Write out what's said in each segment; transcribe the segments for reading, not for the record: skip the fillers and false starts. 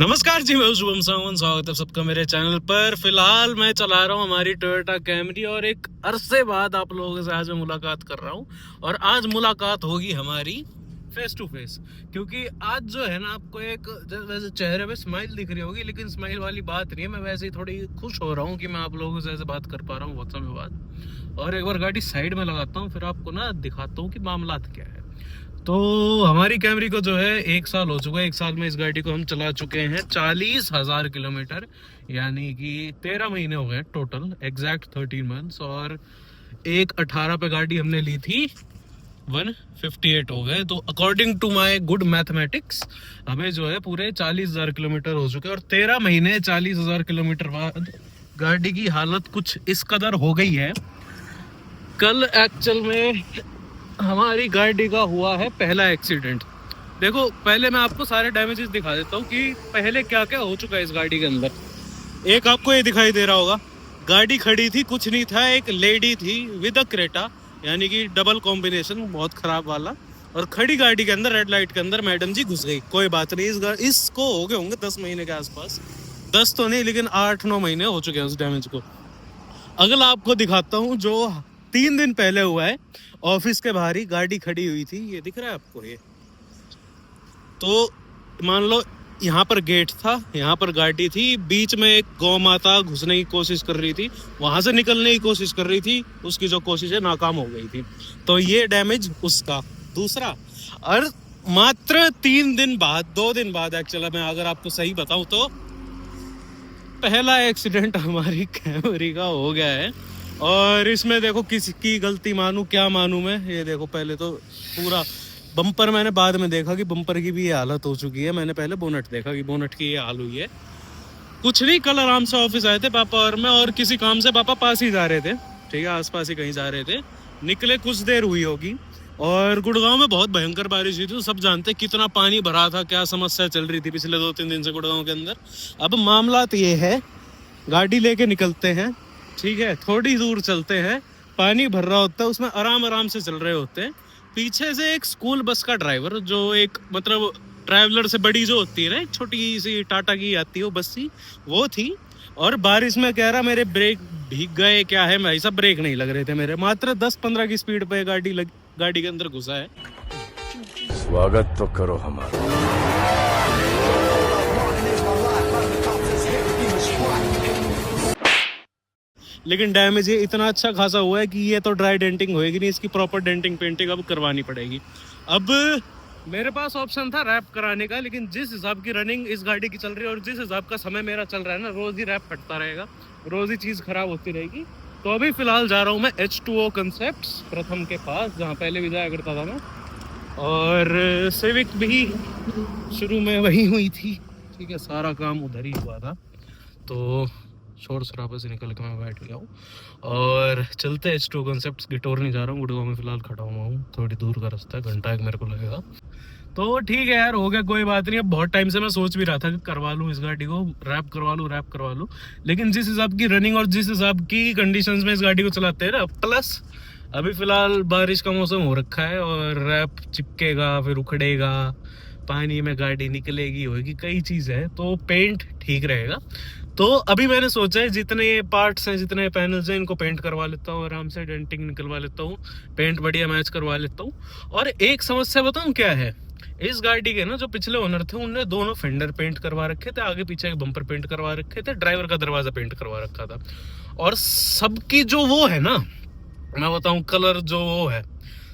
नमस्कार जी, मैं शुभम सावंत। स्वागत है सबका मेरे चैनल पर। फिलहाल मैं चला रहा हूँ हमारी टोयोटा कैमरी और एक अरसे बाद आप लोगों से आज मैं मुलाकात कर रहा हूँ। और आज मुलाकात होगी हमारी फेस टू फेस, क्योंकि आज जो है ना, आपको एक वैसे चेहरे पे स्माइल दिख रही होगी, लेकिन स्माइल वाली बात नहीं है। मैं वैसे ही थोड़ी खुश हो रहा हूँ कि मैं आप लोगों से ऐसे बात कर पा रहा हूँ बहुत समय बाद। और एक बार गाड़ी साइड में लगाता हूँ, फिर आपको ना दिखाता हूँ कि मामलात क्या है। तो हमारी कैमरी को जो है 1 साल हो चुका है। 1 साल में इस गाड़ी को हम चला चुके हैं 40,000 किलोमीटर, यानी कि 13 महीने हो गए टोटल, एग्जैक्ट 13 मंथ्स। और 1/18 पे गाड़ी हमने ली थी, 158 हो गए। तो according to my good mathematics हमें जो है पूरे 40,000 किलोमीटर हो चुके हैं। और 13 महीने 40,000 किलोमीटर बाद गाड़ी की हालत कुछ इस कदर हो गई है। कल एक्चुअल में हमारी गाड़ी का हुआ है पहला एक्सीडेंट। देखो, पहले मैं आपको सारे डैमेजेस दिखा देता हूँ कि पहले क्या क्या हो चुका है इस गाड़ी के अंदर। एक आपको ये दिखाई दे रहा होगा, गाड़ी खड़ी थी, कुछ नहीं था, एक लेडी थी विद अ क्रेटा, यानी कि डबल कॉम्बिनेशन, बहुत खराब वाला। और खड़ी गाड़ी के अंदर रेड लाइट के अंदर मैडम जी घुस गई। कोई बात नहीं, इसको हो गए होंगे 10 महीने के आसपास। 10 तो नहीं, लेकिन 8-9 महीने हो चुके हैं उस डैमेज को। अगला आपको दिखाता हूँ जो 3 दिन पहले हुआ है। ऑफिस के बाहर ही गाड़ी खड़ी हुई थी, ये दिख रहा है आपको। ये तो मान लो यहाँ पर गेट था, यहाँ पर गाड़ी थी, बीच में एक गौ माता घुसने की कोशिश कर रही थी, वहां से निकलने की कोशिश कर रही थी, उसकी जो कोशिश है नाकाम हो गई थी। तो ये डैमेज उसका। दूसरा, और मात्र 3 दिन बाद, 2 दिन बाद एक्चुअली मैं अगर आपको सही बताऊं तो पहला एक्सीडेंट हमारी कैमरी का हो गया है। और इसमें देखो किसकी गलती मानूं क्या मानूं मैं। ये देखो, पहले तो पूरा बम्पर मैंने बाद में देखा कि बम्पर की भी ये हालत हो चुकी है। मैंने पहले बोनट देखा कि बोनट की ये हाल हुई है। कुछ नहीं, कल आराम से ऑफिस आए थे पापा और मैं, और किसी काम से पापा पास ही जा रहे थे, ठीक है, आसपास ही कहीं जा रहे थे। निकले कुछ देर हुई होगी और गुड़गांव में बहुत भयंकर बारिश हुई थी। तो सब जानते कितना पानी भरा था, क्या समस्या चल रही थी पिछले 2-3 दिन से गुड़गांव के अंदर। अब मामला तो ये है, गाड़ी लेके निकलते हैं, ठीक है, थोड़ी दूर चलते हैं, पानी भर रहा होता है, उसमें आराम आराम से चल रहे होते हैं। पीछे से एक स्कूल बस का ड्राइवर, जो एक मतलब ट्रैवलर से बड़ी जो होती है ना, एक छोटी सी टाटा की आती है वो बस सी, वो थी। और बारिश में कह रहा मेरे ब्रेक भीग गए, क्या है भाई साहब, ब्रेक नहीं लग रहे थे मेरे। मात्र 10-15 की स्पीड पे गाड़ी के अंदर घुसा है। स्वागत तो करो हमारा। लेकिन डैमेज ये इतना अच्छा खासा हुआ है कि ये तो ड्राई डेंटिंग होएगी नहीं, इसकी प्रॉपर डेंटिंग पेंटिंग अब करवानी पड़ेगी। अब मेरे पास ऑप्शन था रैप कराने का, लेकिन जिस हिसाब की रनिंग इस गाड़ी की चल रही है और जिस हिसाब का समय मेरा चल रहा है ना, रोज ही रैप फटता रहेगा, रोज ही चीज़ खराब होती रहेगी। तो अभी फिलहाल जा रहा हूँ मैं H2O कंसेप्ट्स प्रथम के पास, जहाँ पहले भी जाया करता था मैं। और सिविक भी शुरू में वही हुई थी, ठीक है, सारा काम उधर ही हुआ था। तो शोर शराबे से निकल के मैं बैठ गया हूँ और चलते हैं H2O कंसेप्ट्स। गिटोर नहीं जा रहा हूँ, गुड़गांव में फिलहाल खड़ा हुआ हूँ, थोड़ी दूर का रास्ता है, घंटा एक मेरे को लगेगा। तो ठीक है यार, हो गया, कोई बात नहीं। अब बहुत टाइम से मैं सोच भी रहा था कि करवा लूँ इस गाड़ी को, रैप करवा लूँ। लेकिन जिस हिसाब की रनिंग और जिस हिसाब की कंडीशंस में इस गाड़ी को चलाते हैं ना, प्लस अभी फिलहाल बारिश का मौसम हो रखा है और रैप चिपकेगा, फिर उखड़ेगा, पानी में गाड़ी निकलेगी, होगी, कई चीज़ है, तो पेंट ठीक रहेगा। तो अभी मैंने सोचा है जितने पार्ट्स हैं, जितने पैनल्स हैं, इनको पेंट करवा लेता हूँ, आराम से डेंटिंग निकलवा लेता हूँ, पेंट बढ़िया मैच करवा लेता हूँ। और एक समस्या बताऊँ क्या है, इस गाड़ी के ना जो पिछले ओनर थे, उनने दोनों फेंडर पेंट करवा रखे थे, आगे पीछे एक बम्पर पेंट करवा रखे थे, ड्राइवर का दरवाजा पेंट करवा रखा था। और सबकी जो वो है ना, मैं बताऊँ कलर जो वो है,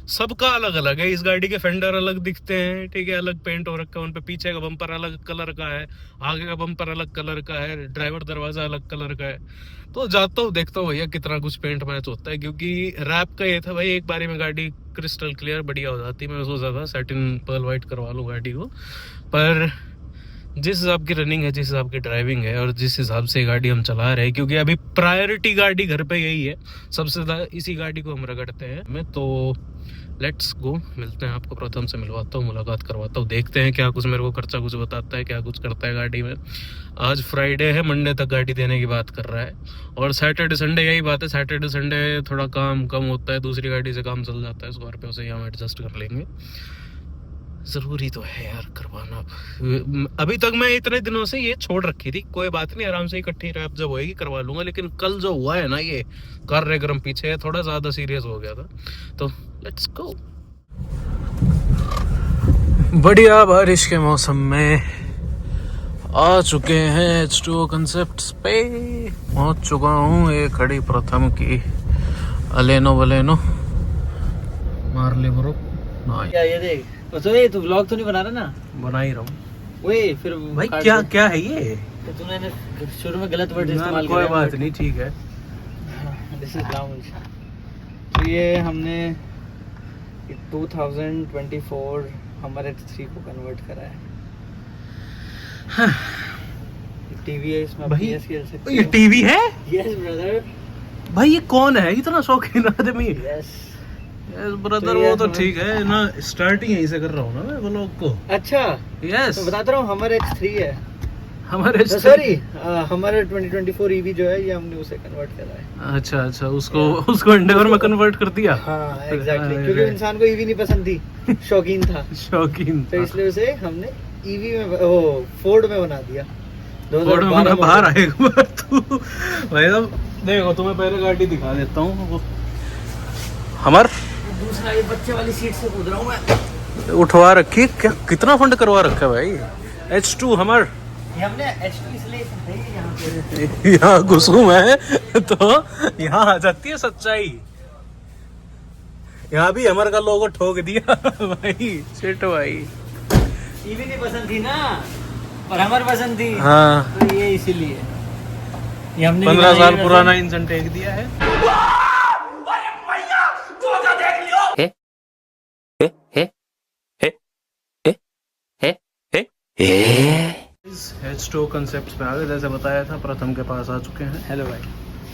सबका अलग अलग है। इस गाड़ी के फेंडर अलग दिखते हैं, ठीक है, अलग पेंट हो रखा है उन पे, पीछे का बम्पर अलग कलर का है, आगे का बम्पर अलग कलर का है, ड्राइवर दरवाजा अलग कलर का है। तो जाता हूँ, देखता हूँ भैया कितना कुछ पेंट मैच होता है। क्योंकि रैप का ये था भाई, एक बारी में गाड़ी क्रिस्टल क्लियर बढ़िया हो जाती। मैं सोचा था सैटिन पर्ल वाइट करवा लूँ गाड़ी को, पर जिस हिसाब की रनिंग है, जिस हिसाब की ड्राइविंग है और जिस हिसाब से गाड़ी हम चला रहे हैं, क्योंकि अभी प्रायोरिटी गाड़ी घर पे यही है, सबसे ज़्यादा इसी गाड़ी को हम रगड़ते हैं। मैं तो लेट्स गो, मिलते हैं, आपको प्रथम से मिलवाता हूँ, मुलाकात करवाता हूँ, देखते हैं क्या कुछ मेरे को खर्चा कुछ बताता है, क्या कुछ करता है गाड़ी में। आज फ्राइडे है, मंडे तक गाड़ी देने की बात कर रहा है। और सैटरडे संडे यही बात है, सैटरडे संडे थोड़ा काम कम होता है, दूसरी गाड़ी से काम चल जाता है, स्कॉर्पियो से ही हम एडजस्ट कर लेंगे। जरूरी तो है यार करवाना। अभी तक मैं इतने दिनों से ये छोड़ रखी थी, कोई बात नहीं, आराम से इकट्ठी रैप जब होएगी करवा लूंगा। लेकिन कल जो हुआ है ना, ये कार्यक्रम पीछे थोड़ा ज्यादा सीरियस हो गया था, तो लेट्स गो। बढ़िया बारिश के मौसम में आ चुके हैं H2O कॉन्सेप्ट्स पे, पहुंच चुका हूँ। ये खड़ी प्रथम की अलेनो बलेनो मार ले ब्रो। क्या ये देख, तो ये तू व्लॉग तो नहीं बना रहा ना? बना ही रहा हूँ वही फिर भाई। क्या क्या है ये? तो तूने शुरू में गलत वर्ड इस्तेमाल किया। कोई बात नहीं, ठीक है। This is lounge. तो ये हमने 2024 हमारे 3 को कन्वर्ट करा है। टीवी है इसमें, भाई PS खेल सकते ये हो। टीवी है? Yes brother. भाई ये कौन है इतना शौकीन आदमी? यस ब्रदर तो ये वो तो हमारे- ठीक है ना, स्टार्टिंग यहीं से कर रहा हूँ ना मैं व्लॉग को। अच्छा, यस तो बताता रहा हूँ, हमारे X3 है। हमारे सॉरी, हमारे 2024 EV जो है, ये हमने उसे कन्वर्ट करा है। अच्छा अच्छा, उसको एंडेवर में कन्वर्ट कर दिया। हाँ एग्जैक्टली, अरे। क्योंकि इंसान को EV नहीं पसंद थी, शौकीन था, शौकीन तो इसलिए उसे हमने EV में वो फोर्ड में बना दिया। फोर्ड में बना। बाहर आएगा बार तू भाई साहब। देखो तुम्हें पहले गाड़ी दिखा देता हूँ वो हमार दूसरा ये बच्चे वाली सीट से कूद रहा हूँ मैं। उठवा रखी। क्या कितना फंड करवा रखा है भाई? H2 हमार ये हमने H2 इसलिए है यहाँ पे। यहाँ घुसू मैं तो यहाँ आ जाती है सच्चाई। यहाँ भी हमारे का लोगो ठोक दिया भाई। शिट भाई। EV नहीं पसंद थी ना, पर हमारे पसंद थी। हाँ, तो ये इसीलिए ये हमने 15 साल पुराना इंजन टेक दिया है। H2O कॉन्सेप्ट्स पे आ गए, जैसे बताया था प्रथम के पास आ चुके हैं। हेलो भाई।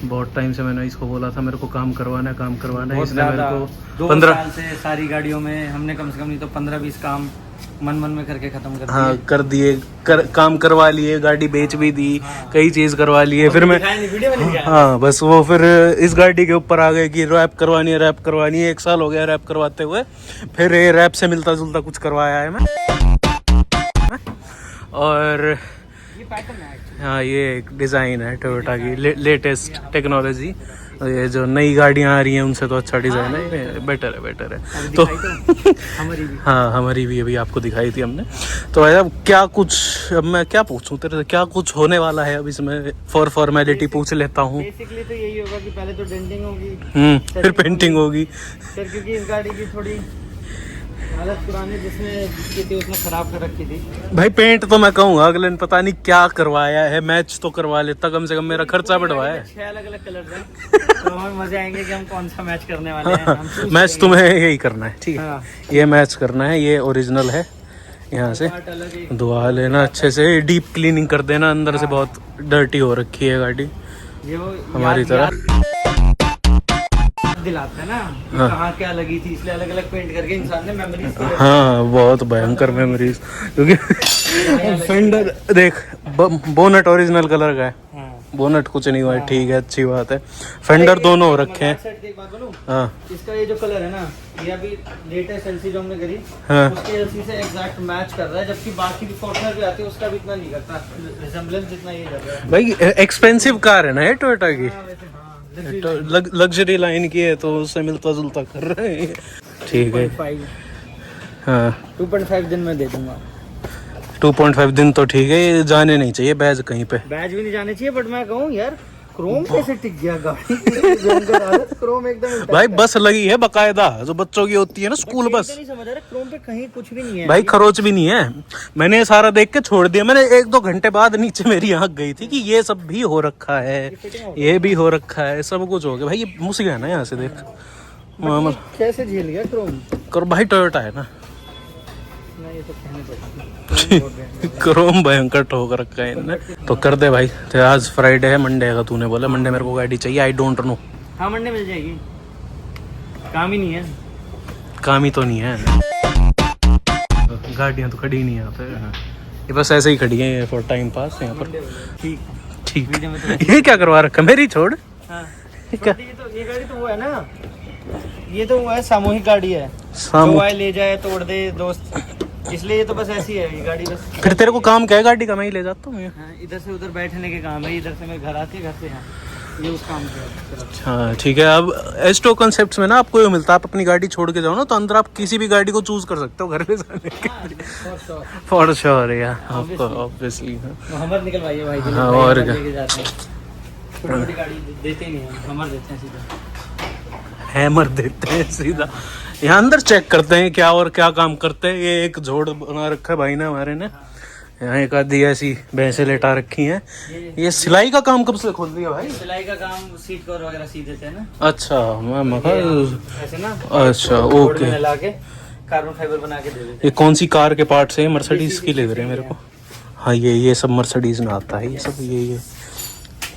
बहुत टाइम से मैंने इसको बोला था मेरे को काम करवाना है, काम करवाना है। बहुत इसने मेरे ज्यादा, को 2 15 साल से सारी गाड़ियों में हमने कम से कम नहीं तो 15-20 काम मन में करके खत्म कर दिए। हाँ कर दिए, काम करवा लिए, गाड़ी बेच भी दी, कई चीज करवा लिए। फिर मैं वीडियो में नहीं दिखाया। हाँ बस वो फिर इस गाड़ी के ऊपर आ गए कि रैप करवानी है, रैप करवानी है। 1 साल हो गया रैप करवाते हुए, फिर ये रैप से मिलता जुलता कुछ करवाया है मैं। और ये पैटर्न है actually। हाँ ये एक डिज़ाइन है टोयोटा की लेटेस्ट टेक्नोलॉजी। ये जो नई गाड़ियाँ आ रही हैं उनसे तो अच्छा डिज़ाइन है, ये बेटर है, बेटर है। अब तो दिखाई तो हमारी भी। हाँ हमारी भी अभी आपको दिखाई थी हमने। तो भाई अब क्या कुछ, अब मैं क्या पूछूं तेरे से, क्या कुछ होने वाला है अब इसमें? फॉर्मेलिटी पूछ लेता हूँ। बेसिकली तो यही होगा कि पहले तो डेंटिंग होगी, फिर पेंटिंग होगी। फिर क्योंकि इस गाड़ी की थोड़ी हालत पुरानी जिसकी थी उसने खराब कर रखी थी। भाई पेंट तो मैं कहूँगा अगले ने पता नहीं क्या करवाया है, मैच तो करवा लेता, कम से कम मेरा खर्चा बढ़वाया है। 6 अलग-अलग कलर हैं, तो हमें मजे आएंगे कि हम कौन सा मैच करने वाले हैं। हम choose मैच करेंगे। तुम्हें यही करना है, ठीक है? हाँ। ये मैच करना है, ये ओरिजिनल है। यहाँ से पार्ट अलग है। धुआ लेना अच्छे से, डीप क्लीनिंग कर देना, अंदर से बहुत डर्टी हो रखी है गाड़ी ये वो हमारी याद- तरह। दिलाता है ना कि हाँ। कहाँ क्या लगी थी, इसलिए अलग अलग पेंट करके इंसान ने मेमोरीज हाँ बहुत भयंकर मेमोरीज, क्योंकि फेंडर देख बोनट ओरिजिनल कलर का है, बोनट कुछ नहीं हुआ है, ठीक है, अच्छी बात है। फेंडर दोनों हो रखे हैं। एक बात बोलूं, हाँ इसका ये जो कलर है ना, ये अभी लेटेस्ट एलसी जो हमने करी, हाँ। उसके एलसी से एग्जैक्ट मैच कर रहा है, जबकि बाकी भी फॉर्च्यूनर भी आती है उसका भी इतना नहीं करता, रिजेंबलेंस जितना ये कर रहा है। भाई एक्सपेंसिव कार है ना ये टोयोटा की, हाँ, वैसे हाँ, लग्जरी लाइन की है, तो उससे मिलता जुलता कर रहे हैं, ठीक है। 2.5 हाँ 2.5 दिन में दे दूंगा। 2.5 दिन तो ठीक है, ये जाने नहीं चाहिए बैज कहीं पे। बैच भी नहीं जाने चाहिए, बट मैं कहूँ यार क्रोम कैसे टिक गया गाड़ी क्रोम एकदम intact भाई है। बस लगी है बकायदा, जो बच्चों की होती है ना स्कूल But बस। ये तो नहीं समझ रहा, क्रोम पे कहीं कुछ भी नहीं है भाई खरोच भी नहीं है, मैंने ये सारा देख के छोड़ दिया। मैंने 1-2 घंटे बाद नीचे मेरी आंख गई थी कि ये सब भी हो रखा है, ये भी हो रखा है, सब कुछ हो गया। भाई ये मुझ गया ना यहाँ से, देख मतलब कैसे झेल गया क्रोम। कर भाई टोयोटा है ना, नहीं ये तो कहने पड़ेगा। क्रोम भयंकर ठोक रखा है इनने। तो कर दे भाई, तो आज फ्राइडे है, मंडे का तूने बोला, मंडे मेरे को गाड़ी चाहिए, आई डोंट नो। हाँ मंडे मिल जाएगी, काम ही नहीं है। काम ही तो नहीं है, गाड़ियाँ तो खड़ी नहीं यहाँ पे, ये बस ऐसे ही खड़ी है फॉर टाइम पास यहाँ पर। ठीक ठीक, वीडियो में तो ये क्या करवा रखा मेरी, छोड़। हाँ क्या? ये गाड़ी तो वो है ना, ये तो वो है सामूहिक गाड़ी है, सामू जो आए ले जाए तोड़ दे दोस्त, इसलिए ये तो बस ऐसी है ये गाड़ी बस। फिर तेरे को काम क्या है गाड़ी का, मैं ही ले जाता हूँ। हाँ, इधर से उधर बैठने के काम है, इधर से मैं घर आती है, घर से यहाँ, ये उस काम के है। हाँ ठीक है। अब एस्टो कॉन्सेप्ट्स में ना आपको ये मिलता है, आप अपनी गाड़ी छोड़ के जाओ ना तो अंदर आप किसी भी गाड़ी को चूज कर सकते हो घर ले जाने के। फॉर श्योर है आपको ऑब्वियसली। हमर निकलवाइए भाई, हाँ, और क्या। लेके जाते हैं, छोटी छोटी गाड़ी देते ही नहीं है, हमर देते हैं सीधा। हैमर देते हैं सीधा। यहाँ अंदर चेक करते हैं क्या और क्या काम करते हैं। ये एक जोड़ बना रखा है भाई ने हमारे ने। यहाँ एक आधी ऐसी भैंसे लेटा रखी हैं। ये सिलाई का काम कब से खोल दिया भाई? सिलाई का काम सीट कवर वगैरह सी देते हैं ना। अच्छा मैं ऐसे ना। अच्छा बोर्ड ओके। में ला के कार्बन फाइबर बना के दे देते ये कौन सी कार के पार्ट्स है? मर्सिडीज की लग रहे हैं मेरे को। हाँ ये सब मर्सिडीज में आता है ये सब।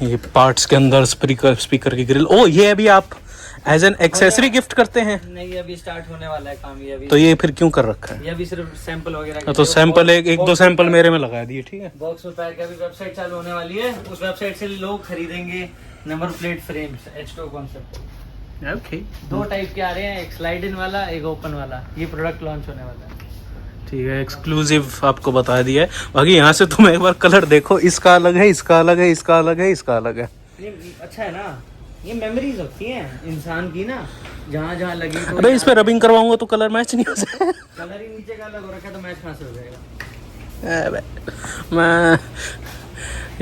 ये पार्ट्स के अंदर स्पीकर की ग्रिल। ओ ये अभी आप एज एन एक्सेसरी गिफ्ट करते हैं? हैं। नहीं, अभी स्टार्ट होने वाला है काम, ये अभी। तो ये फिर क्यों कर रखा है? ये अभी सिर्फ सैंपल वगैरह। तो सैंपल एक दो सैंपल मेरे में लगा दिए, ठीक है। बॉक्स में पैक, अभी वेबसाइट चालू होने वाली है, उस वेबसाइट से लोग खरीदेंगे number plate frames H2 concept. Okay 2 type के आ रहे हैं, एक स्लाइड इन वाला, एक ओपन वाला। ये प्रोडक्ट लॉन्च होने वाला है। ठीक है, एक्सक्लूसिव आपको बता दिया है। बाकी यहाँ से तुम एक बार कलर देखो, इसका अलग है, इसका अलग है, इसका अलग है, इसका अलग है। ये अच्छा है ना, ये मेमोरीज होती हैं इंसान की ना, जहाँ जहाँ लगी। अबे इस पे रबिंग करवाऊंगा तो कलर मैच नहीं हो जाएगा। कलर ही नीचे का अलग हो रखा है तो मैच कहाँ से हो जाएगा? अबे, मैं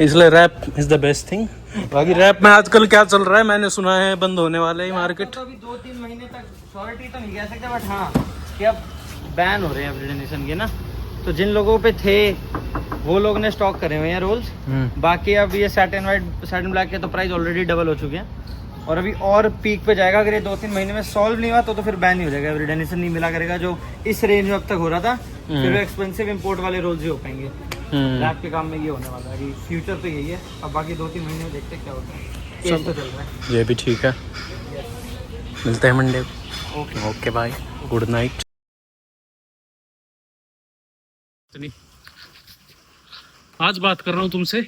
इसलिए rap is the best thing. बाकी रैप में आजकल क्या चल रहा है मैंने सुना है बंद होने वाला है मार्केट। तो अभी 2-3 महीने तक श्योरिटी तो नहीं कह सकते, बट हाँ कि अब बैन हो रहे हैं एब्रिडेनेशन के ना। तो जिन लोगों पे थे वो लोग ने स्टॉक करे हुए हैं रोल्स। बाकी अब ये सैटिन वाइट सैटिन ब्लैक के तो प्राइस ऑलरेडी डबल हो चुके हैं और अभी और पीक पे जाएगा। अगर ये 2-3 महीने में सॉल्व नहीं हुआ तो फिर बैन ही हो जाएगा, एब्रिडेनेशन नहीं मिला करेगा जो इस रेंज में अब तक हो रहा था। फिर वो एक्सपेंसिव इंपोर्ट वाले रोल्स ही हो पाएंगे। ब्लैक के काम में ये होने वाला है, अभी फ्यूचर तो यही है। अब बाकी 2-3 महीने में देखते हैं क्या होता है। केस तो चल रहा है। ये भी ठीक है, मिलते हैं मंडे को। Okay bye, good night. आज बात कर रहा हूँ तुमसे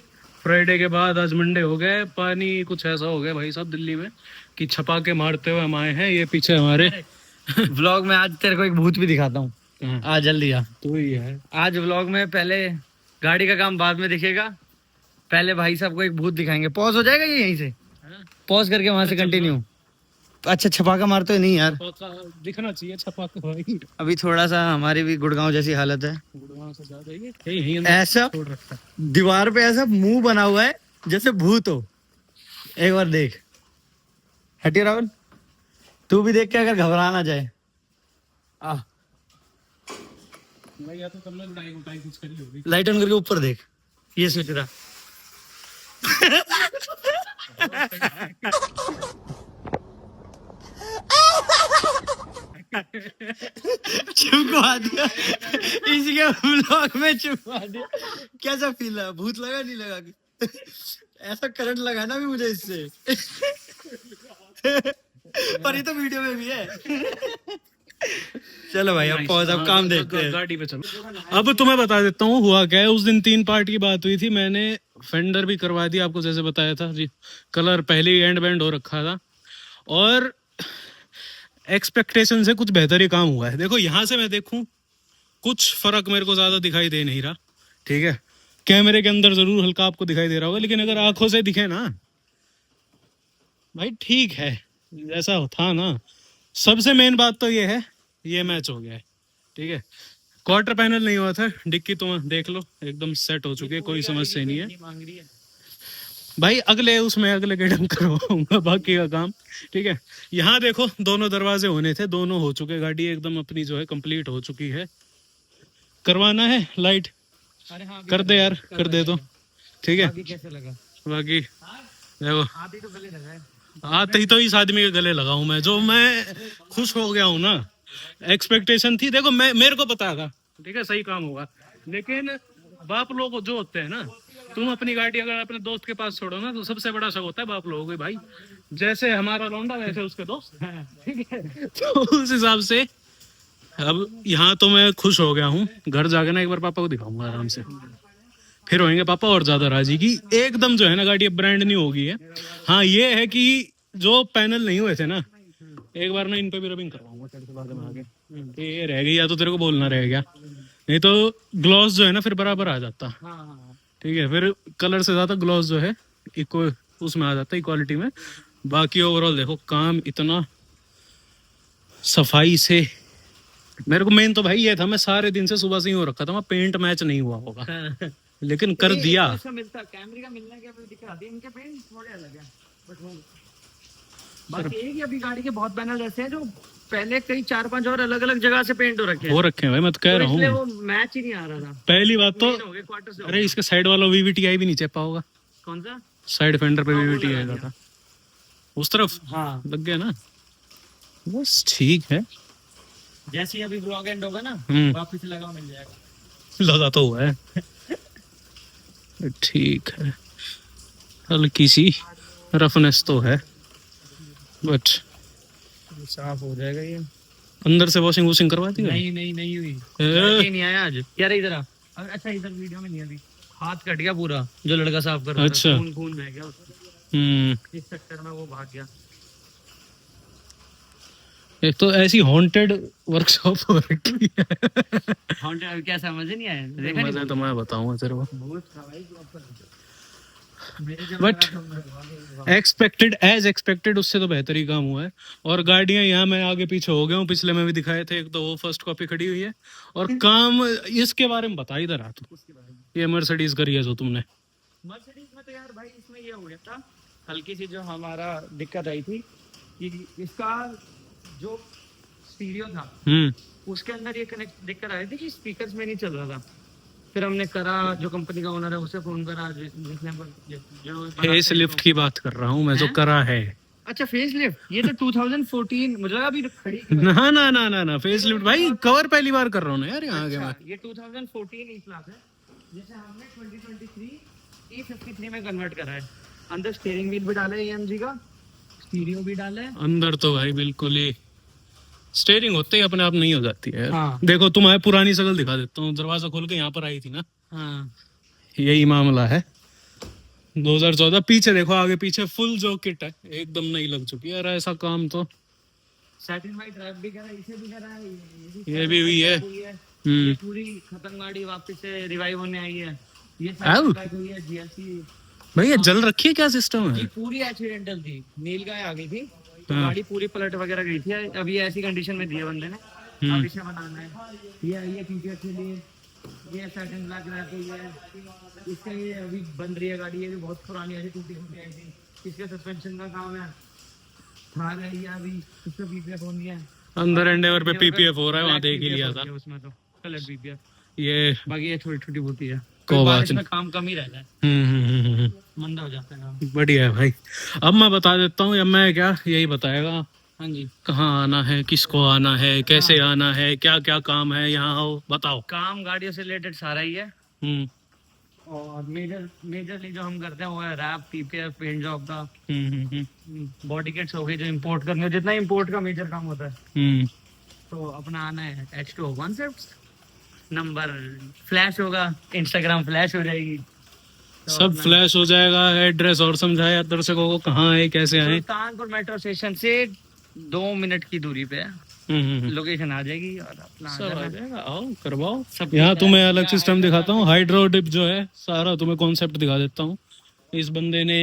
फ्राइडे के बाद। आज मंडे हो गए, पानी कुछ ऐसा हो गया भाई साहब दिल्ली में कि छपा के मारते हुए हम आए हैं। ये पीछे हमारे व्लॉग में आज तेरे को एक भूत भी दिखाता हूँ। आज जल्दी आ, तो ही है आज व्लॉग में पहले गाड़ी का काम बाद में दिखेगा, पहले भाई साहब को एक भूत दिखाएंगे। पॉज हो जाएगा ये, यहीं से पॉज करके वहां से कंटिन्यू। अच्छा छपा का मारते हो नहीं यार, दिखना चाहिए छपा के भाई। अभी थोड़ा सा हमारी भी गुड़गांव जैसी हालत है। गुड़गांव से ज्यादा ये ऐसा छोड़ रखा है। दीवार पे ऐसा मुंह बना हुआ है जैसे भूत हो। एक बार देख, हटिए राहुल, तू भी देख के अगर घबरा ना जाए। या तो तुमने लड़ाई उठाई कुछ करी होगी। लाइट ऑन करके ऊपर देख, ये सोच रहा चुपवा दिया इसके व्लॉग में, चुपवा दिया। कैसा फील है? भूत लगा नहीं लगा? ऐसा करंट लगा ना भी मुझे इससे। पर ये तो वीडियो में भी है। चलो भाई अब पॉज, अब काम देखते हैं। गाड़ी पे चलो। अब तुम्हें बता देता हूँ हुआ क्या है। उस दिन 3 पार्ट की बात हुई थी, मैंने फेंडर भी करवा दिया आपको जैसे बताया था जी। कलर पहले ही एंड बैंड हो रखा था और एक्सपेक्टेशन से कुछ बेहतर ही काम हुआ है। देखो यहाँ से मैं देखूं कुछ फर्क मेरे को ज्यादा दिखाई दे नहीं रहा, ठीक है। कैमरे के अंदर जरूर हल्का आपको दिखाई दे रहा होगा, लेकिन अगर आंखों से दिखे ना भाई ठीक है जैसा था ना। सबसे मेन बात तो ये है, ये मैच हो गया है, ठीक है। क्वार्टर पैनल नहीं हुआ था, डिक्की तो देख लो एकदम सेट हो चुकी है, कोई समस्या नहीं है भाई। अगले गेडम करवाऊंगा बाकी का काम, ठीक है। यहाँ देखो दोनों दरवाजे होने थे, दोनों हो चुके। गाड़ी एकदम अपनी जो है कंप्लीट हो चुकी है। करवाना है लाइट, कर दे यार, कर दे तो ठीक है। कैसे लगा? बाकी देखो आधी तो गले लगा है। आते ही तो इस आदमी के गले लगाऊं मैं, जो मैं खुश हो गया हूँ ना। एक्सपेक्टेशन थी, देखो मैं मेरे को पता था ठीक है सही काम होगा, लेकिन बाप लोग जो होते हैं ना, तुम अपनी गाड़ी अगर अपने दोस्त के पास छोड़ो ना तो सबसे बड़ा शक होता है बाप लोगों को भाई। जैसे हमारा लौंडा वैसे उसके दोस्त, ठीक है। तो उस हिसाब से अब यहाँ तो मैं खुश हो गया हूँ। घर जाके ना एक बार पापा को दिखाऊंगा आराम से, फिर होंगे पापा और ज्यादा राजी की एकदम जो है ना गाड़ी अब ब्रांड न्यू हो गई है। हाँ ये है कि जो पैनल नहीं हुए थे ना, एक बार ना इन पे भी रबिंग करवाऊंगा बाद में आगे। ये रह गई या तो तेरे को बोलना रह गया, नहीं तो ग्लॉस जो है ना फिर बराबर आ जाता। हाँ ठीक है, फिर कलर से ज्यादा ग्लॉस जो है इको उसमें आ जाता है, इक्वालिटी में। बाकी ओवरऑल देखो काम इतना सफाई से। मेरे को मेन तो भाई ये था, मैं सारे दिन से सुबह से ही हो रखा था, मैं पेंट मैच नहीं हुआ होगा हाँ। लेकिन कर दिया। इसका मिलता कैमरे का मिलना क्या दिक्कत आती है, इनके पेंट थोड़े अलग है बट वो बाकी एक ही अभी गाड़ी के बहुत पैनल ऐसे हैं जो पहले कई 4-5 और अलग अलग जगह से पेंट हो रखे हो रखे हैं भाई, मैं तो कह रहा इसलिए हूँ। वो मैच ही नहीं आ रहा था। पहली बात तो Main हो गए क्वार्टर से हो अरे गए। इसके साइड वाला VVTi भी नहीं चेपा होगा, कौन सा? साइड फेंडर पे हाँ, वो VVTi लगा आएगा दिया। था उस तरफ, हाँ लग गया ना, बस ठीक है। जैसे ही अभी ब्लॉग एंड होगा ना वापस लगा मिल जाएगा। लगा तो हुआ है ठीक है, हल्की सी रफनेस तो है बट साफ हो जाएगा ये। अंदर से वॉशिंग वॉशिंग करवा दी नहीं हुई लड़के नहीं आया आज यार इधर आ। अच्छा इधर वीडियो में नहीं अभी हाथ कट गया पूरा जो लड़का साफ कर रहा था। अच्छा। खून बह गया उसका। इस चक्कर में वो भाग गया। एक तो ऐसी हॉन्टेड वर्कशॉप हो रखी है हॉन्टेड क्या समझ नहीं आया देखा मजा नहीं तो मैं बताऊंगा तेरे को, बहुत खराब मेरे जब बट एक्सपेक्टेड एज एक्सपेक्टेड उससे तो बेहतर ही काम हुआ है। और गाड़ियां यहाँ मैं आगे पीछे हो गया हूँ, पिछले में भी दिखाए थे, एक तो वो फर्स्ट कॉपी खड़ी हुई है। और काम इसके बारे में बता इधर आ तू, ये मर्सिडीज करी है जो तुमने। मर्सिडीज में तो यार भाई इसमें ये हो गया था हल्की सी जो हमारा दिक्कत आई थी कि इसका जो स्टीरियो था उसके अंदर ये कनेक्ट दिक्कत आ रही थी कि स्पीकर्स में नहीं चल रहा था। फिर हमने करा, जो कंपनी का ओनर है उसे फोन करा जिसने जो फेस लिफ्ट की बात कर रहा हूँ मैं, जो करा है। अच्छा फेस लिफ्ट ये तो 2014 मुझे लगा अभी खड़ी ना ना ना ना ना, फेस लिफ्ट भाई कवर पहली बार कर रहा हूँ ना यार यहाँ आगे मैं। ये 2014 ई क्लास है जैसे हमने 2023 E53 में कन्वर्ट करा है। अंदर स्टीयरिंग व्हील भी डाला है AMG का, स्टीरियो भी डाला है। अंदर तो भाई बिल्कुल ही स्टेयरिंग होते ही अपने आप नहीं हो जाती है। हाँ। देखो तुम्हारी पुरानी शकल दिखा देता हूँ, दरवाजा खोल के यहाँ पर आई थी ना, हाँ यही मामला है। 2014 पीछे देखो, आगे पीछे फुल जो किट है एकदम नई लग चुकी है यार। ऐसा काम तो सैटिन वाइट रैप भी करा, इसे भी करा है, ये भी हुई है। ये पूरी खत्म गाड़ी वापस से रिवाइव होने आई है। ये आउ। सैटिन हुई है GLC। भाई ये जल रखी है, क्या सिस्टम ये है? पूरी एक्सीडेंटल थी, नील गाय आ गई थी तो हाँ। गाड़ी पूरी पलट वगैरह गई थी। अभी ऐसी कंडीशन में दिया बंदे ने, अब इसे बनाना है। ये PPF के लिए ये सैटिन ब्लैक रैप हुई है। इसका ये अभी बन रही है गाड़ी, ये भी बहुत पुरानी है, टूटी फूटी आई थी। इसके सस्पेंशन का काम है, थार है ये अभी, इसका PPF होनी है। अंदर एंडेवर पे PPF हो रहा है, वहाँ देख ही लिया था उसमें तो कलर PPF। ये। बाकी ये छोटी छोटी बूटी है, कोई बात बारिश नहीं। में काम कम ही रहता है, मंदा हो जाता है काम। बढ़िया है भाई। अब मैं बता देता हूँ, अब मैं क्या यही बताएगा हाँ जी, कहाँ आना है, किसको आना है, कैसे आना है, क्या क्या काम है, यहाँ आओ बताओ। काम गाड़ियों से रिलेटेड सारा ही है। हम्म और मेजरली जो हम करते हैं वो है रैप, PPF, पेंट जॉब का, बॉडी किट्स हो गई जो इंपोर्ट करने हो, जितना इंपोर्ट का मेजर काम होता है। तो अपना आना है H2O कॉन्सेप्ट्स, नंबर फ्लैश होगा, इंस्टाग्राम फ्लैश हो जाएगी, तो सब अपना फ्लैश हो जाएगा। एड्रेस और समझाया दर्शकों को कहाँ है, कैसे आए। सुल्तानपुर मेट्रो स्टेशन से 2 मिनट की दूरी पे है, लोकेशन आ जाएगी और अपना आ सब आ जाना। जाएगा, आओ करवाओ। सब यहाँ कुछ तुम्हें है। अलग सिस्टम दिखाता हूँ, हाइड्रो डिप जो है सारा तुम्हें कॉन्सेप्ट दिखा देता हूँ। इस बंदे ने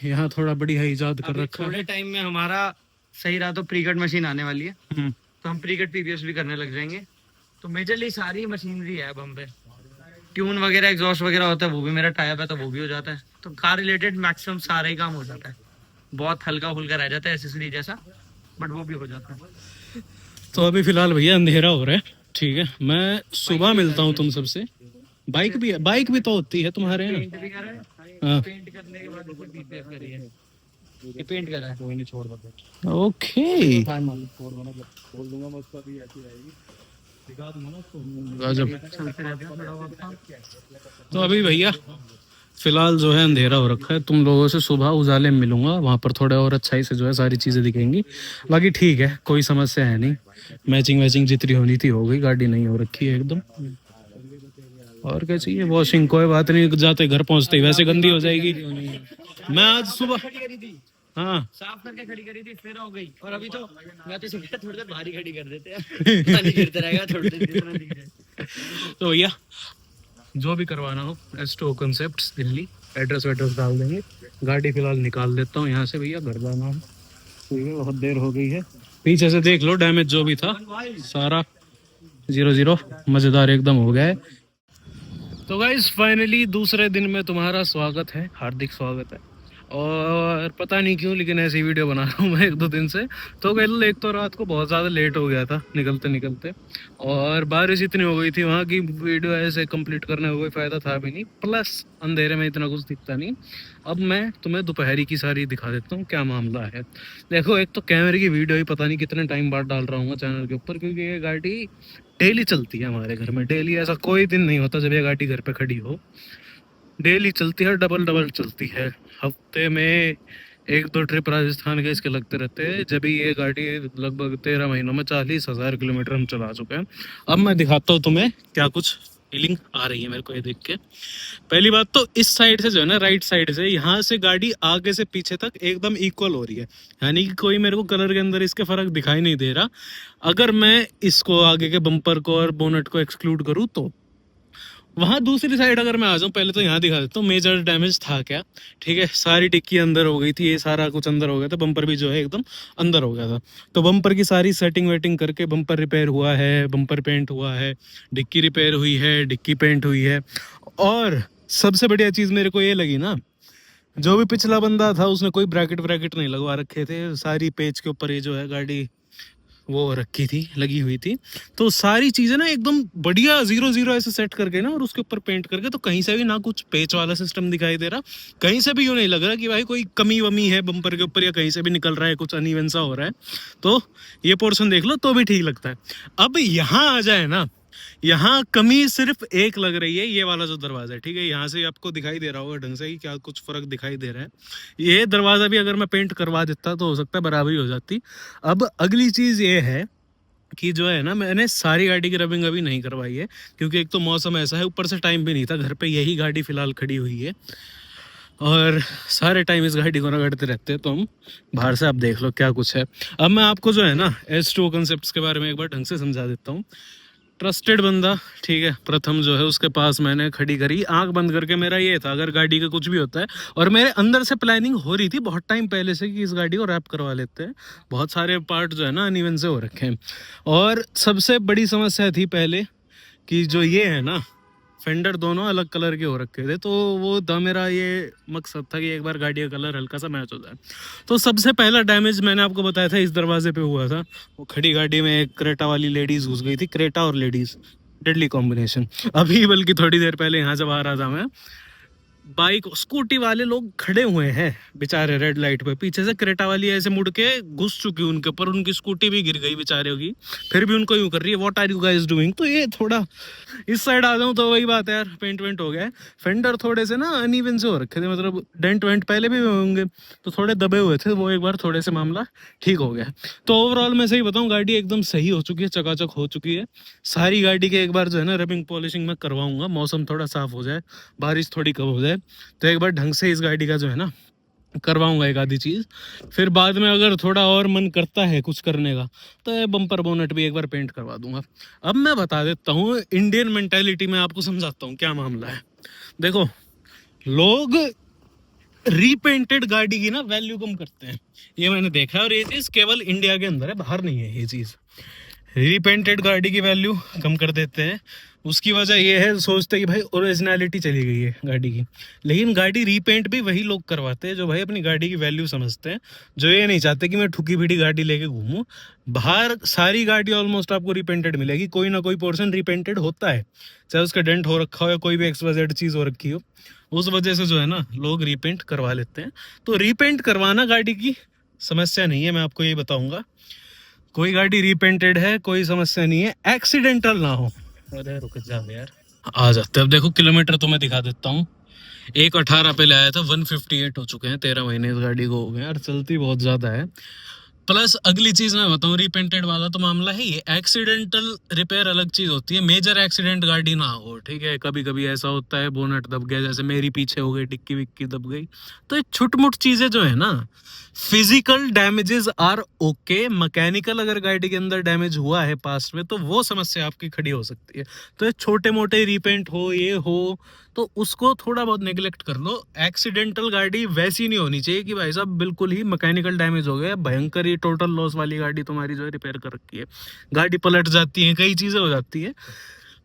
यहाँ थोड़ा बढ़िया इजाद कर अभी रखा है। थोड़े टाइम में हमारा सही रहा तो प्रीकट मशीन आने वाली है, हम्म, तो हम प्रीकट PPF भी करने लग जाएंगे। तो मेजरली सारी मशीनरी है बम पे। ट्यून वगैरह, एग्जॉस्ट वगैरह होता है, वो भी मेरा टाइप है तो वो भी हो जाता है। तो कार रिलेटेड मैक्सिमम सारा ही काम हो जाता है। बहुत हल्का फुल्का रह जाता है SSD जैसा, बट वो भी हो जाता है। तो अभी फिलहाल भैया अंधेरा हो रहा है, ठीक है। मैं सुबह मिलता हूँ तुम सबसे। बाइक भी है, बाइक भी तो होती है तुम्हारे यहाँ। पेंट भी करा है, हाँ। पेंट करने के बाद इसे PPF करी है, ये पेंट करा है। कोई नहीं छोड़ दो, ओके गजब। चलते रहते हैं थोड़ा बहुत। तो अभी भैया फिलहाल जो है अंधेरा हो रखा है, तुम लोगों से सुबह उजाले में मिलूंगा, वहां पर थोड़े और अच्छाई से जो है सारी चीजें दिखेंगी। बाकी ठीक है, कोई समस्या है नहीं। मैचिंग वैचिंग जितनी होनी थी हो गई, गाड़ी नहीं हो रखी है एकदम। और क्या चाहिए, वॉशिंग कोई बात नहीं, जाते घर पहुंचते ही वैसे गंदी हो जाएगी। मैं आज सुबह खड़ी करी थी, हाँ साफ करके खड़ी करी थी, फिर हो गई। और अभी तो मैं तो सोचा थोड़ी देर बाहर ही खड़ी कर देते हैं, पानी गिरता रहेगा थोड़ी देर जितना दिख जाए। तो भैया जो भी करवाना हो एस्टो कॉन्सेप्ट्स दिल्ली, एड्रेस वेड्रेस डाल देंगे। गाड़ी फिलहाल निकाल देता हूँ यहाँ से भैया, घर जाना है, ठीक है, बहुत देर हो गई है। पीछे से देख लो, डैमेज जो भी था सारा 0-0 मज़ेदार एकदम हो गया है। तो गाइस फाइनली दूसरे दिन में तुम्हारा स्वागत है, हार्दिक स्वागत है। और पता नहीं क्यों लेकिन ऐसी वीडियो बना रहा हूँ मैं 1-2 दिन से। तो कल एक तो रात को बहुत ज़्यादा लेट हो गया था निकलते निकलते, और बारिश इतनी हो गई थी वहाँ की वीडियो ऐसे कंप्लीट करने का कोई फ़ायदा था भी नहीं, प्लस अंधेरे में इतना कुछ दिखता नहीं। अब मैं तुम्हें दोपहरी की सारी दिखा देता हूँ क्या मामला है। देखो, एक तो कैमरे की वीडियो ही पता नहीं कितने टाइम बाद डाल रहा हूँ चैनल के ऊपर, क्योंकि ये गाड़ी डेली चलती है हमारे घर में। डेली ऐसा कोई दिन नहीं होता जब ये गाड़ी घर पे खड़ी हो, डेली चलती है, डबल चलती है। हफ्ते में 1-2 ट्रिप राजस्थान के इसके लगते रहते हैं। जब ये गाड़ी लगभग 13 महीनों में 40,000 किलोमीटर हम चला चुके हैं। अब मैं दिखाता हूँ तुम्हें क्या कुछ फीलिंग आ रही है मेरे को ये देख के। पहली बात तो इस साइड से जो है ना, राइट साइड से, यहाँ से गाड़ी आगे से पीछे तक एकदम इक्वल हो रही है, यानी कि कोई मेरे को कलर के अंदर इसके फर्क दिखाई नहीं दे रहा। अगर मैं इसको आगे के बम्पर को और बोनट को एक्सक्लूड करूँ तो वहाँ दूसरी साइड अगर मैं आ जाऊँ, पहले तो यहाँ दिखा देता हूँ मेजर डैमेज था क्या। ठीक है, सारी डिक्की अंदर हो गई थी, ये सारा कुछ अंदर हो गया था, बम्पर भी जो है एकदम अंदर हो गया था। तो बम्पर की सारी सेटिंग वेटिंग करके बम्पर रिपेयर हुआ है, बम्पर पेंट हुआ है, डिक्की रिपेयर हुई है, डिक्की पेंट हुई है। और सबसे बढ़िया चीज़ मेरे को ये लगी ना, जो भी पिछला बंदा था उसने कोई ब्रैकेट व्रैकेट नहीं लगवा रखे थे, सारी पेज के ऊपर ये जो है गाड़ी वो रखी थी, लगी हुई थी। तो सारी चीज़ें ना एकदम बढ़िया 0-0 ऐसे सेट करके ना, और उसके ऊपर पेंट करके, तो कहीं से भी ना कुछ पेच वाला सिस्टम दिखाई दे रहा, कहीं से भी यूँ नहीं लग रहा कि भाई कोई कमी वमी है बम्पर के ऊपर, या कहीं से भी निकल रहा है कुछ अनइवन सा हो रहा है। तो ये पोर्शन देख लो तो भी ठीक लगता है। अब यहाँ आ जाए ना, यहाँ कमी सिर्फ एक लग रही है, ये वाला जो दरवाजा है, ठीक है, यहाँ से आपको दिखाई दे रहा होगा ढंग से कि क्या कुछ फर्क दिखाई दे रहा है। ये दरवाजा भी अगर मैं पेंट करवा देता तो हो सकता है बराबरी हो जाती। अब अगली चीज ये है कि जो है ना, मैंने सारी गाड़ी की रबिंग अभी नहीं करवाई है, क्योंकि एक तो मौसम ऐसा है, ऊपर से टाइम भी नहीं था, घर पे यही गाड़ी फिलहाल खड़ी हुई है और सारे टाइम इस गाड़ी को रगड़ते रहते हैं। तो हम बाहर से आप देख लो क्या कुछ है। अब मैं आपको जो है ना S2 कॉन्सेप्ट्स के बारे में एक बार ढंग से समझा देता हूँ। ट्रस्टेड बंदा, ठीक है, प्रथम जो है उसके पास मैंने खड़ी करी, आंख बंद करके। मेरा ये था अगर गाड़ी का कुछ भी होता है, और मेरे अंदर से प्लानिंग हो रही थी बहुत टाइम पहले से कि इस गाड़ी को रैप करवा लेते हैं, बहुत सारे पार्ट जो है ना अनइवन से हो रखे हैं। और सबसे बड़ी समस्या थी पहले कि जो ये है ना फेंडर दोनों अलग कलर के हो रखे थे, तो वो था मेरा ये मकसद था कि एक बार गाड़ी का कलर हल्का सा मैच हो जाए। तो सबसे पहला डैमेज मैंने आपको बताया था इस दरवाजे पे हुआ था। वो खड़ी गाड़ी में एक क्रेटा वाली लेडीज घुस गई थी, क्रेटा और लेडीज डेडली कॉम्बिनेशन। अभी बल्कि थोड़ी देर पहले यहाँ जब आ रहा था मैं, बाइक स्कूटी वाले लोग खड़े हुए हैं बेचारे रेड लाइट पे, पीछे से क्रेटा वाली ऐसे मुड़ के घुस चुकी उनके ऊपर, उनकी स्कूटी भी गिर गई बेचारे की, फिर भी उनको यूं कर रही है what are you guys doing. तो ये थोड़ा इस साइड आ जाऊं तो वही बात है यार, पेंट वेंट हो गया है, फेंडर थोड़े से ना अनइवन से हो रखे थे, मतलब डेंट वेंट पहले भी होंगे तो थोड़े दबे हुए थे, वो एक बार थोड़े से मामला ठीक हो गया। तो ओवरऑल मैं सही बताऊं, गाड़ी एकदम सही हो चुकी है, चकाचक हो चुकी है सारी गाड़ी के। एक बार जो है ना रबिंग पॉलिशिंग में करवाऊंगा, मौसम थोड़ा साफ हो जाए, बारिश थोड़ी कम हो जाए, तो एक बार ढंग से इस गाड़ी का जो है ना करवाऊंगा एक आधी चीज़। फिर बाद में अगर थोड़ा और मन करता है कुछ करने का तो बम्पर बोनट भी एक बार पेंट करवा दूंगा। अब मैं बता देता हूँ इंडियन मेंटालिटी में, आपको समझाता हूँ क्या मामला है। देखो, लोग रीपेंटेड गाड़ी की ना वैल्यू कम करते हैं, ये मैंने देखा है, और ये चीज़ केवल इंडिया के अंदर है, बाहर नहीं है ये चीज़। रीपेंटेड गाड़ी की वैल्यू कम कर देते हैं, उसकी वजह ये है, सोचते हैं कि भाई ओरिजिनलिटी चली गई है गाड़ी की। लेकिन गाड़ी रीपेंट भी वही लोग करवाते हैं जो भाई अपनी गाड़ी की वैल्यू समझते हैं, जो ये नहीं चाहते कि मैं ठुकी पीटी गाड़ी लेके घूमूं। बाहर सारी गाड़ी ऑलमोस्ट आपको रीपेंटेड मिलेगी, कोई ना कोई पोर्शन रीपेंटेड होता है, चाहे उसका डेंट हो रखा हो या कोई भी XYZ चीज़ हो रखी हो, उस वजह से जो है ना लोग रीपेंट करवा लेते हैं। तो रीपेंट करवाना गाड़ी की समस्या नहीं है, मैं आपको ये बताऊंगा। कोई गाड़ी रीपेंटेड है, कोई समस्या नहीं है, एक्सीडेंटल ना हो। अरे रुक जा यार, आ जाते। अब देखो किलोमीटर तो मैं दिखा देता हूँ, 1:18 पे ले आया था, 158 हो चुके हैं, 13 महीने इस गाड़ी को हो गए यार, चलती बहुत ज़्यादा है। प्लस अगली चीज मैं बताऊं, रिपेंटेड वाला तो मामला है, ये एक्सीडेंटल रिपेयर अलग चीज होती है, मेजर एक्सीडेंट गाड़ी ना हो, ठीक है। कभी कभी ऐसा होता है बोनट दब गया, जैसे मेरी पीछे हो गई, टिक्की विक्की दब गई, तो ये छुटमुट चीजें जो है ना, physical damages are okay, mechanical अगर गाड़ी के अंदर डैमेज हुआ है पास्ट में तो वो समस्या आपकी खड़ी हो सकती है। तो ये छोटे मोटे रिपेंट हो, ये हो, तो उसको थोड़ा बहुत नेग्लेक्ट कर लो। एक्सीडेंटल गाड़ी वैसी नहीं होनी चाहिए कि भाई साहब बिल्कुल ही मैकेनिकल डैमेज हो गया, भयंकर ही टोटल लॉस वाली गाड़ी तुम्हारी जो है रिपेयर कर रखी है, गाड़ी पलट जाती है, कई चीजें हो जाती है।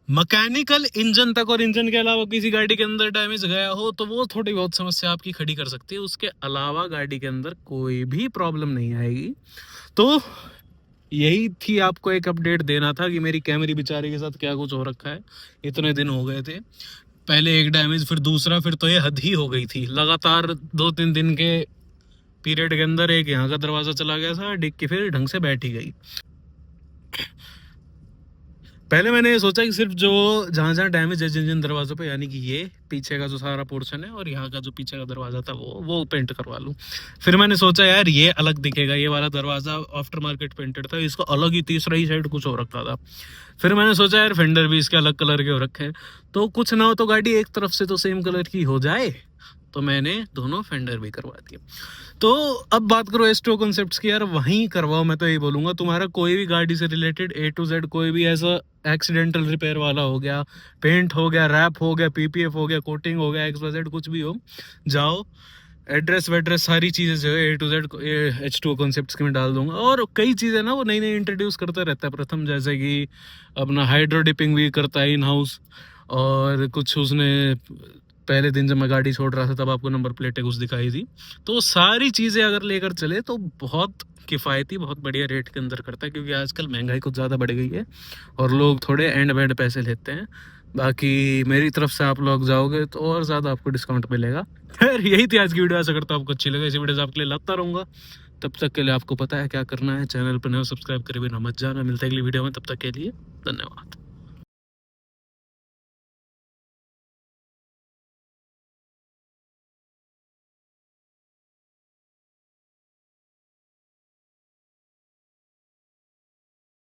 मैकेनिकल इंजन तक और इंजन के अलावा किसी गाड़ी के अंदर डैमेज गया हो तो वो थोड़ी बहुत समस्या आपकी खड़ी कर सकती है, उसके अलावा गाड़ी के अंदर कोई भी प्रॉब्लम नहीं आएगी। तो यही थी, आपको एक अपडेट देना था कि मेरी कैमरी बेचारे के साथ क्या कुछ हो रखा है। इतने दिन हो गए थे, पहले एक डैमेज, फिर दूसरा, फिर तो ये हद ही हो गई थी। लगातार 2-3 दिन के पीरियड के अंदर एक यहाँ का दरवाजा चला गया था, डिक्की फिर ढंग से बैठ ही गई। पहले मैंने ये सोचा कि सिर्फ जो जहाँ जहाँ डैमेज है जिन जिन दरवाजों पे, यानी कि ये पीछे का जो सारा पोर्शन है और यहाँ का जो पीछे का दरवाजा था वो पेंट करवा लूँ। फिर मैंने सोचा यार ये अलग दिखेगा, ये वाला दरवाजा आफ्टर मार्केट पेंटेड था, इसको अलग ही तीसरा ही साइड कुछ हो रखा था। फिर मैंने सोचा यार फेंडर भी इसके अलग कलर के हो रखे हैं, तो कुछ ना हो तो गाड़ी एक तरफ से तो सेम कलर की हो जाए, तो मैंने दोनों फेंडर भी करवा दिए। तो अब बात करो एस्ट्रो कॉन्सेप्ट्स की, यार वहीं करवाओ, मैं तो यही बोलूंगा। तुम्हारा कोई भी गाड़ी से रिलेटेड A to Z कोई भी ऐसा एक्सीडेंटल रिपेयर वाला हो गया, पेंट हो गया, रैप हो गया, PPF हो गया, कोटिंग हो गया, XYZ कुछ भी हो, जाओ, एड्रेस वेड्रेस सारी चीज़ें जो है A to Z H2O concepts की मैं डाल दूंगा। और कई चीज़ें ना वो नई नई इंट्रोड्यूस करता रहता है प्रथम, जैसे कि अपना हाइड्रो डिपिंग भी करता है इन हाउस, और कुछ उसने पहले दिन जब मैं गाड़ी छोड़ रहा था तब आपको नंबर प्लेटें कुछ दिखाई थी। तो सारी चीज़ें अगर लेकर चले तो बहुत किफ़ायती, बहुत बढ़िया रेट के अंदर करता है, क्योंकि आजकल महंगाई कुछ ज़्यादा बढ़ गई है और लोग थोड़े एंड बैंड पैसे लेते हैं। बाकी मेरी तरफ से आप लोग जाओगे तो और ज़्यादा आपको डिस्काउंट मिलेगा। खैर यही थी आज की वीडियो, आशा करता हूँ आपको अच्छी लगे। ऐसी वीडियोस आपके लिए लाता रहूँगा, तब तक के लिए आपको पता है क्या करना है, चैनल पर नए सब्सक्राइब करे बिना मत जाना। मिलते हैं अगली वीडियो में, तब तक के लिए धन्यवाद।